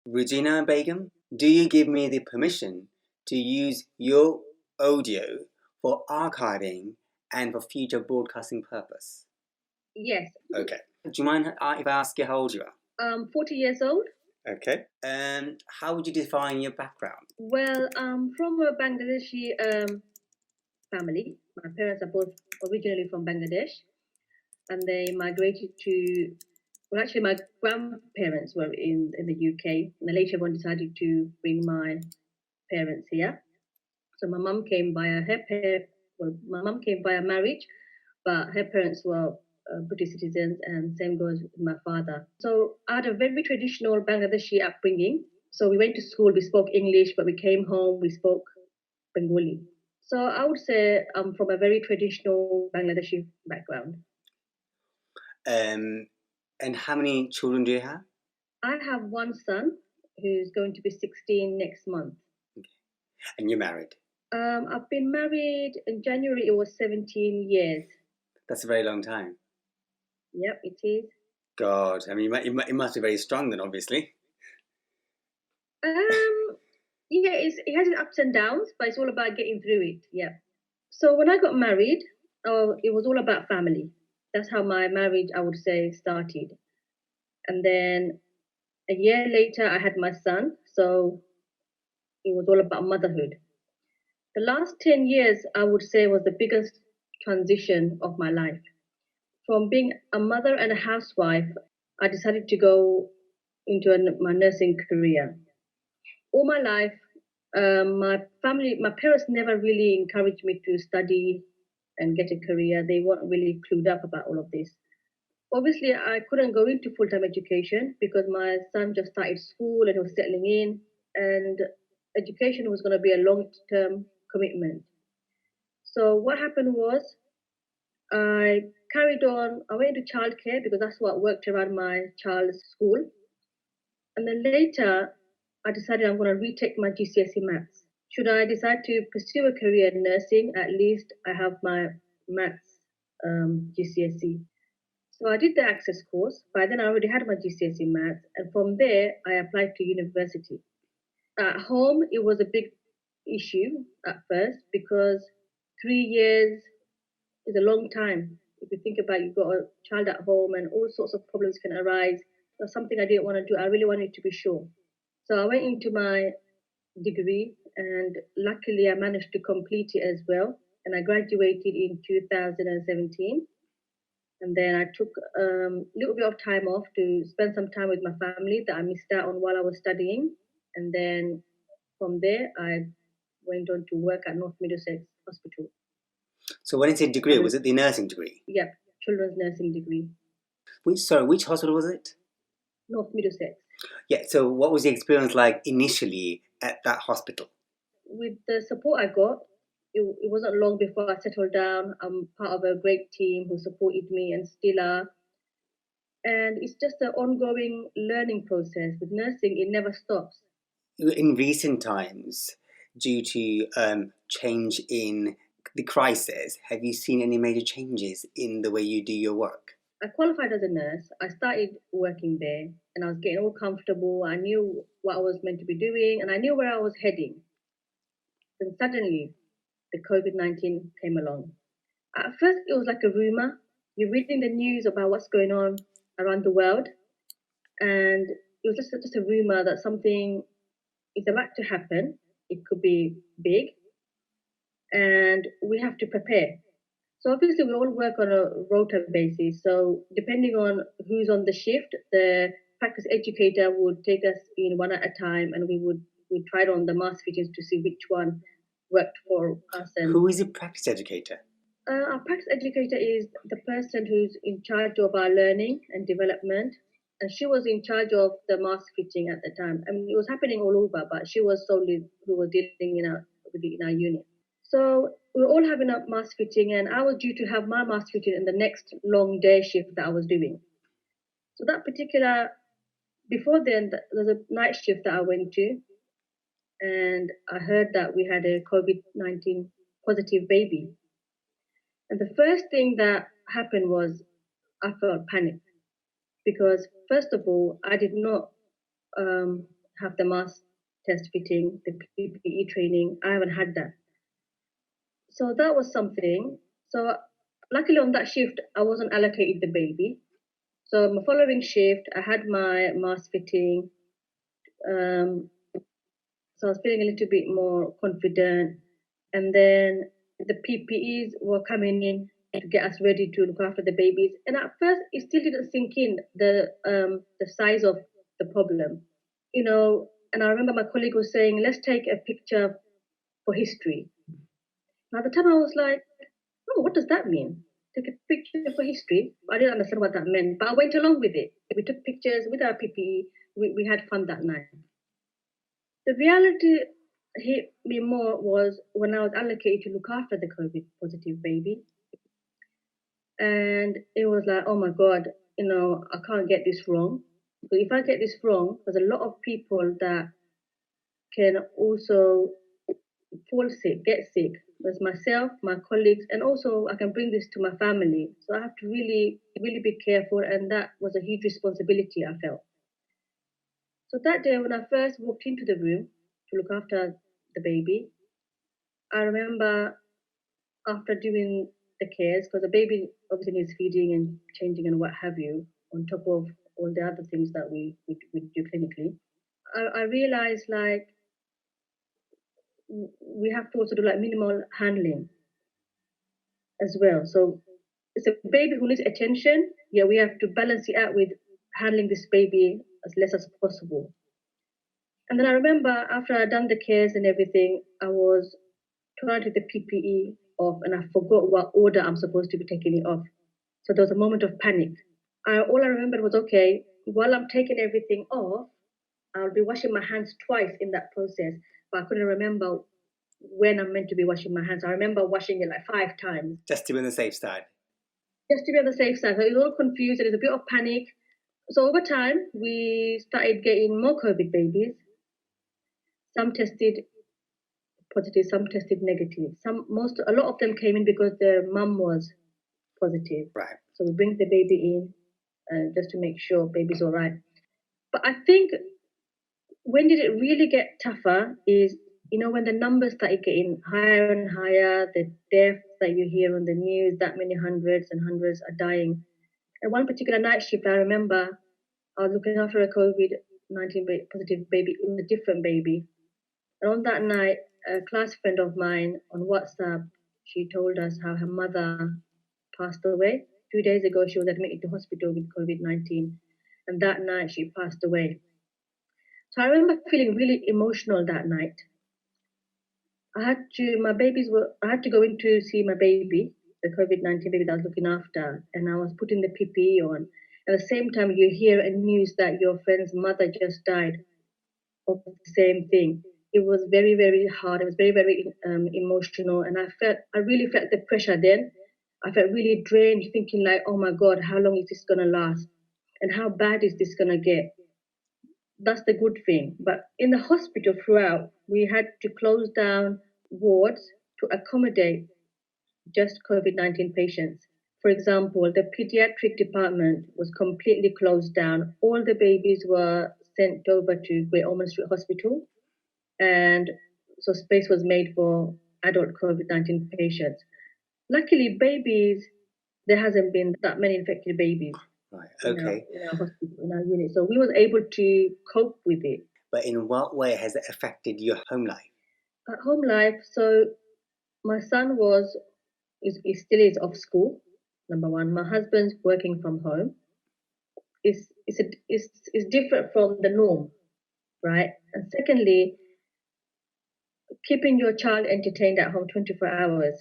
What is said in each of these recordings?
Rujina Begum, do you give me the permission to use your audio for archiving and for future broadcasting purpose? Yes. Okay. Do you mind if I ask you how old you are? 40 years old. Okay. And how would you define your background? Well, I'm from a Bangladeshi family. My parents are both originally from Bangladesh, and they migrated to. Well, actually, my grandparents were in the UK, and then later on decided to bring my parents here. So my mum came via her well, my mum came via marriage, but her parents were British citizens, and same goes with my father. So I had a very traditional Bangladeshi upbringing. So we went to school, we spoke English, but we came home, we spoke Bengali. So I would say I'm from a very traditional Bangladeshi background. And how many children do you have? I have one son who's going to be 16 next month. Okay. And you're married? I've been married in January, it was 17 years. That's a very long time. Yep, it is. God, I mean, it must be very strong then, obviously. Yeah, it has its ups and downs, but it's all about getting through it. Yeah. So when I got married, it was all about family. That's how my marriage, I would say, started. And then a year later, I had my son. So it was all about motherhood. The last 10 years, I would say, was the biggest transition of my life. From being a mother and a housewife, I decided to go into my nursing career. All my life, my parents never really encouraged me to study and get a career. They weren't really clued up about all of this. Obviously, I couldn't go into full time education because my son just started school and he was settling in, and education was going to be a long term commitment. So, what happened was I carried on, I went into childcare because that's what worked around my child's school. And then later, I decided I'm going to retake my GCSE maths. Should I decide to pursue a career in nursing, at least I have my maths GCSE. So I did the access course. By then, I already had my GCSE maths, and from there, I applied to university. At home, it was a big issue at first because 3 years is a long time. If you think about it, you've got a child at home and all sorts of problems can arise. That's something I didn't want to do. I really wanted to be sure. So I went into my degree and luckily I managed to complete it as well. And I graduated in 2017. And then I took a little bit of time off to spend some time with my family that I missed out on while I was studying. And then from there, I went on to work at North Middlesex Hospital. So when you say degree, was it the nursing degree? Yep, children's nursing degree. Which hospital was it? North Middlesex. Yeah, so what was the experience like initially at that hospital? With the support I got, it wasn't long before I settled down. I'm part of a great team who supported me and still are. And it's just an ongoing learning process. With nursing, it never stops. In recent times, due to change in the crisis, have you seen any major changes in the way you do your work? I qualified as a nurse. I started working there and I was getting all comfortable. I knew what I was meant to be doing and I knew where I was heading. Then suddenly, the COVID-19 came along. At first, it was like a rumor. You're reading the news about what's going on around the world, and it was just a rumor that something is about to happen. It could be big, and we have to prepare. So obviously, we all work on a rota basis. So depending on who's on the shift, the practice educator would take us in one at a time, and we tried on the mask fittings to see which one worked for us. And who is a practice educator? Our practice educator is the person who's in charge of our learning and development, and she was in charge of the mask fitting at the time. I mean, it was happening all over, but she was solely who was dealing in our unit. So we were all having a mask fitting, and I was due to have my mask fitting in the next long day shift that I was doing. So that particular, before then, there was a night shift that I went to, and I heard that we had a COVID-19 positive baby. And the first thing that happened was I felt panic because, first of all, I did not have the mask test fitting, the PPE training. I haven't had that. So that was something. So luckily on that shift, I wasn't allocated the baby. So my following shift, I had my mask fitting. Um, so I was feeling a little bit more confident. And then the PPEs were coming in to get us ready to look after the babies. And at first, it still didn't sink in the size of the problem, And I remember my colleague was saying, "Let's take a picture for history." And at the time, I was like, "Oh, what does that mean? Take a picture for history?" I didn't understand what that meant, but I went along with it. We took pictures with our PPE. We had fun that night. The reality hit me more was when I was allocated to look after the COVID positive baby. And it was like, oh my God, I can't get this wrong. But if I get this wrong, there's a lot of people that can also fall sick, get sick. There's myself, my colleagues, and also I can bring this to my family. So I have to really, really be careful. And that was a huge responsibility I felt. So that day, when I first walked into the room to look after the baby, I remember after doing the cares, because the baby obviously needs feeding and changing and what have you, on top of all the other things that we do clinically, I realized like we have to also do like minimal handling as well. So it's a baby who needs attention. Yeah, we have to balance it out with handling this baby as less as possible. And then I remember after I'd done the cares and everything, I was trying to take the PPE off and I forgot what order I'm supposed to be taking it off. So there was a moment of panic. All I remembered was, okay, while I'm taking everything off, I'll be washing my hands twice in that process. But I couldn't remember when I'm meant to be washing my hands. I remember washing it like 5 times. Just to be on the safe side. Just to be on the safe side. So it was all confused. There was a bit of panic. So over time, we started getting more COVID babies. Some tested positive, some tested negative. A lot of them came in because their mum was positive. Right. So we bring the baby in just to make sure baby's all right. But I think when did it really get tougher is, when the numbers started getting higher and higher, the deaths that you hear on the news, that many hundreds and hundreds are dying. And one particular night shift, I remember I was looking after a COVID-19 positive baby. It was a different baby. And on that night, a class friend of mine on WhatsApp, she told us how her mother passed away. 2 days ago, she was admitted to hospital with COVID-19. And that night, she passed away. So I remember feeling really emotional that night. I had to go in to see my baby, the COVID-19 baby that I was looking after, and I was putting the PPE on. At the same time, you hear a news that your friend's mother just died of the same thing. It was very, very hard. It was very, very emotional, and I really felt the pressure then. I felt really drained, thinking like, oh my God, how long is this gonna last? And how bad is this gonna get? That's the good thing. But in the hospital throughout, we had to close down wards to accommodate just COVID-19 patients. For example, the pediatric department was completely closed down. All the babies were sent over to Great Ormond Street Hospital, and so space was made for adult COVID-19 patients. Luckily, babies, there hasn't been that many infected babies. Right. Okay. In our hospital, in our unit. So we was able to cope with it. But in what way has it affected your home life? Home life. So my son still is off school. Number one, my husband's working from home. It's different from the norm, right? And secondly, keeping your child entertained at home 24 hours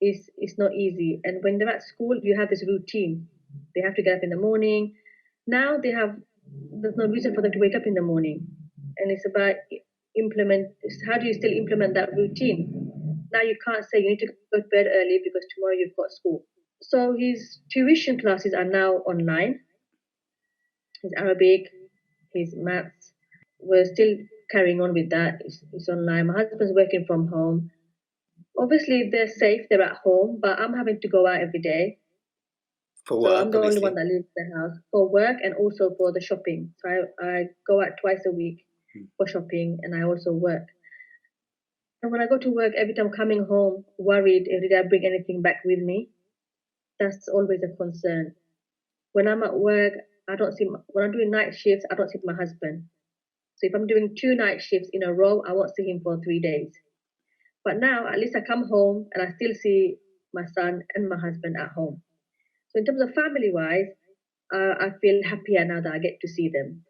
is not easy. And when they're at school, you have this routine. They have to get up in the morning. Now there's no reason for them to wake up in the morning. And it's about how do you still implement that routine? Now you can't say you need to go to bed early because tomorrow you've got school. So his tuition classes are now online. His Arabic, his maths. We're still carrying on with that. It's online. My husband's working from home. Obviously, they're safe, they're at home, but I'm having to go out every day. For work, so I'm the obviously. only one that leaves the house for work and also for the shopping. So I go out twice a week. Mm. for shopping, and I also work. And when I go to work, every time coming home, worried, did I bring anything back with me? That's always a concern. When I'm at work, I don't see, when I'm doing night shifts, I don't see my husband. So if I'm doing 2 night shifts in a row, I won't see him for 3 days. But now, at least I come home and I still see my son and my husband at home. So in terms of family wise, I feel happier now that I get to see them.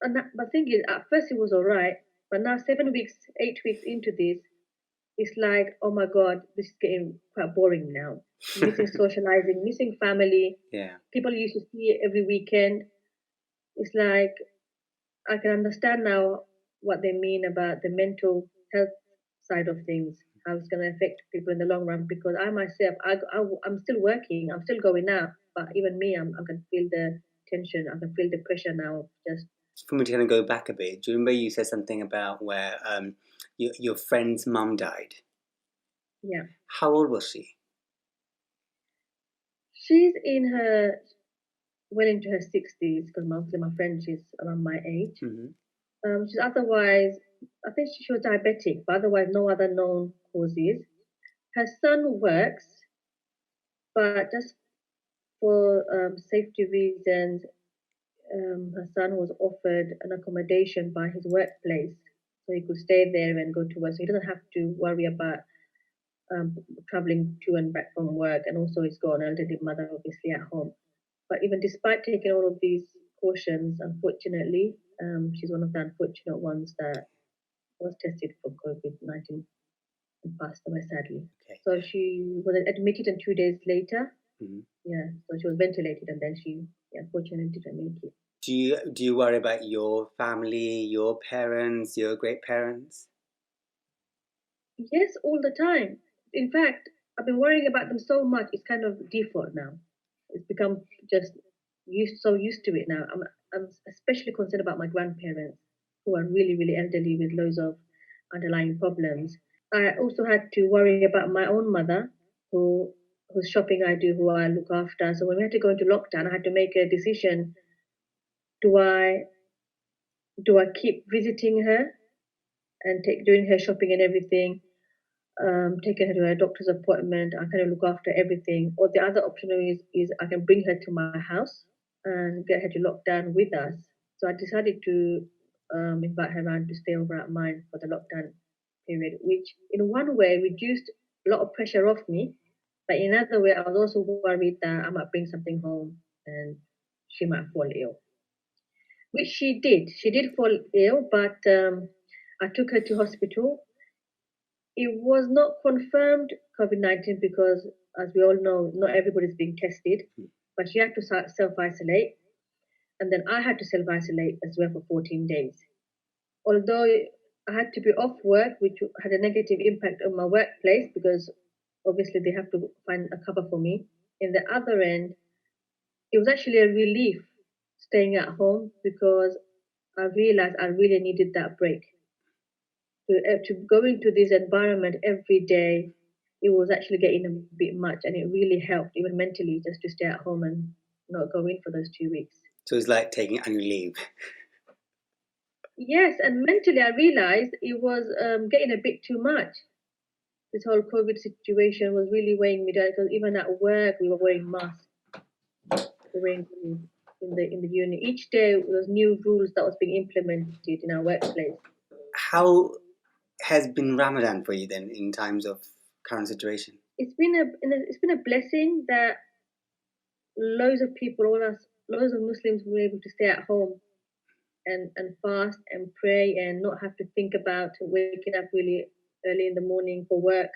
And that, but thing is, at first it was all right, but now 7 weeks, 8 weeks into this, it's like, oh my God, this is getting quite boring now. Missing socializing, missing family. Yeah. People used to see every weekend. It's like I can understand now what they mean about the mental health side of things, how it's going to affect people in the long run. Because I myself, I'm still working, I'm still going out, but even me, I can feel the tension, I can feel the pressure now. Just For me to kind of go back a bit, do you remember you said something about where your friend's mum died? yeah, How old was she? she's in her well into her 60s because my friend she's around my age. Mm-hmm. She's otherwise, I think she was diabetic, but otherwise no other known causes. Her son works, but just for safety reasons, her son was offered an accommodation by his workplace, so he could stay there and go to work. So he doesn't have to worry about traveling to and back from work, and also he's got an elderly mother obviously at home. But even despite taking all of these cautions, unfortunately, she's one of the unfortunate ones that was tested for COVID-19 and passed away sadly. Okay. So she was admitted, and 2 days later, Mm-hmm. yeah, so she was ventilated, and then she unfortunately didn't make it. Do you worry about your family, your parents, your great parents? Yes, all the time. In fact, I've been worrying about them so much, it's kind of default now. It's become just used to it now. I'm especially concerned about my grandparents who are really, really elderly with loads of underlying problems. I also had to worry about my own mother who whose shopping I do, who I look after. So when we had to go into lockdown, I had to make a decision. Do I keep visiting her and take doing her shopping and everything, taking her to her doctor's appointment. I kind of look after everything. Or the other option is I can bring her to my house and get her to lock down with us. So I decided to invite her around to stay over at mine for the lockdown period, which in one way reduced a lot of pressure off me. But in another way, I was also worried that I might bring something home and she might fall ill, which she did. She did fall ill, but I took her to hospital. It was not confirmed COVID-19 because, as we all know, not everybody's being tested. But she had to self isolate, and then I had to self isolate as well for 14 days. Although I had to be off work, which had a negative impact on my workplace because obviously they have to find a cover for me. In the other end, it was actually a relief staying at home because I realized I really needed that break. To go into this environment every day, it was actually getting a bit much, and it really helped, even mentally, just to stay at home and not go in for those 2 weeks. So it's like taking annual leave. Yes, and mentally, I realized it was getting a bit too much. This whole COVID situation was really weighing me down because even at work, we were wearing masks. We were wearing in the uni. Each day, there was new rules that was being implemented in our workplace. How has been Ramadan for you then in times of current situation? It's been a blessing that loads of people, loads of Muslims were able to stay at home and fast and pray and not have to think about waking up really early in the morning for work.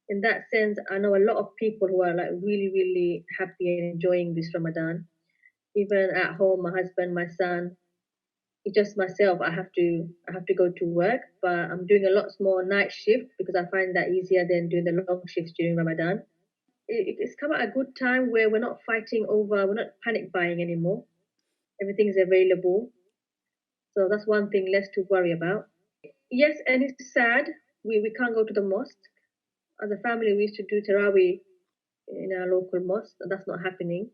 In that sense, I know a lot of people who are like really, really happy and enjoying this Ramadan. Even at home, my husband, my son, it's just myself. I have to go to work, but I'm doing a lot more night shift because I find that easier than doing the long shifts during Ramadan. It's come at a good time where we're not panic buying anymore. Everything's available. So that's one thing less to worry about. Yes, and it's sad. We can't go to the mosque. As a family, we used to do Tarawih in our local mosque, and that's not happening.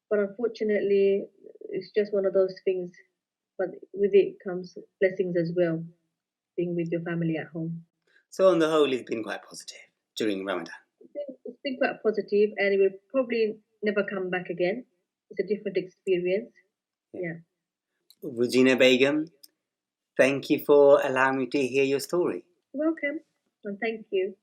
But unfortunately, it's just one of those things. but with it comes blessings as well, being with your family at home. So on the whole, it's been quite positive during Ramadan. It's been quite positive, and it will probably never come back again. It's a different experience. Yeah. Rujina Begum, thank you for allowing me to hear your story. Welcome, and thank you.